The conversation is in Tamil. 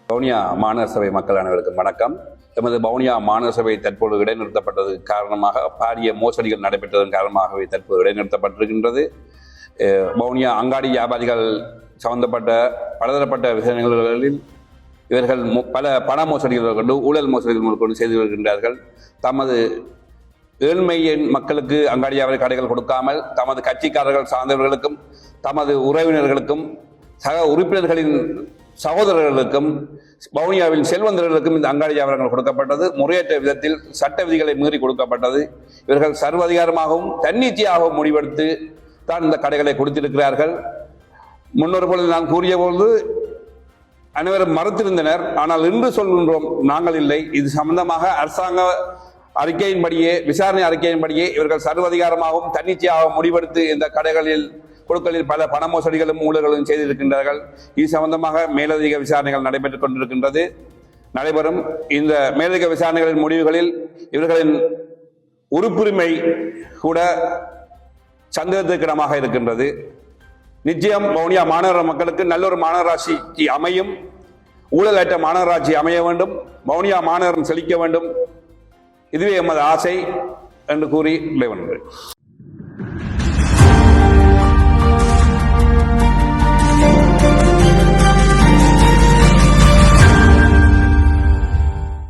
வவுனியா மாநகர சபை மக்கள் அனைவருக்கும் வணக்கம். எமது வவுனியா மாநகர சபை தற்போது இடைநிறுத்தப்பட்டது காரணமாக பாரிய மோசடிகள் நடைபெற்றதன் காரணமாகவே தற்போது இடைநிறுத்தப்பட்டிருக்கின்றது. வவுனியா அங்காடி வியாபாரிகள் சம்பந்தப்பட்ட பலதரப்பட்ட விஷயங்களில் இவர்கள் பல பண மோசடிகள் கொண்டு ஊழல் மோசடிகள் கொண்டு செய்து வருகின்றார்கள். தமது ஏழ்மையின் மக்களுக்கு அங்காடி வியாபாரி கடைகள் கொடுக்காமல் தமது கட்சிக்காரர்கள் சார்ந்தவர்களுக்கும் தமது உறவினர்களுக்கும் சக உறுப்பினர்களின் சகோதரர்களுக்கும் வவுனியாவின் செல்வந்தர்களுக்கும் இந்த அங்காடி வியாபாரங்கள் கொடுக்கப்பட்டது. முறையற்ற விதத்தில் சட்ட விதிகளை மீறி கொடுக்கப்பட்டது. இவர்கள் சர்வதிகாரமாகவும் தன்னிச்சையாகவும் முடிவெடுத்து தான் இந்த கடைகளை கொடுத்திருக்கிறார்கள். முன்னொரு பொழுது நான் கூறிய பொழுது அனைவரும் மறுத்திருந்தனர். ஆனால் இன்று சொல்கின்றோம், நாங்கள் இல்லை. இது சம்பந்தமாக அரசாங்க அறிக்கையின்படியே, விசாரணை அறிக்கையின்படியே இவர்கள் சர்வதிகாரமாகவும் தன்னிச்சையாகவும் முடிவெடுத்து இந்த கடைகளில் கொடுக்கலில் பல பண மோசடிகளும் ஊழல்களும் செய்திருக்கின்றார்கள். இது சம்பந்தமாக மேலதிக விசாரணைகள் நடைபெற்றுக் கொண்டிருக்கின்றது. நடைபெறும் இந்த மேலதிக விசாரணைகளின் முடிவுகளில் இவர்களின் உறுப்புரிமை கூட சந்தேகத்திற்கிடமாக இருக்கின்றது. நிச்சயம் வவுனியா மாநகர மக்களுக்கு நல்லொரு மாநகராட்சி அமையும், ஊழலற்ற மாநகராட்சி அமைய வேண்டும், வவுனியா மாநகரம் செழிக்க வேண்டும். இதுவே எமது ஆசை என்று கூறி விடைபெறுகிறேன்.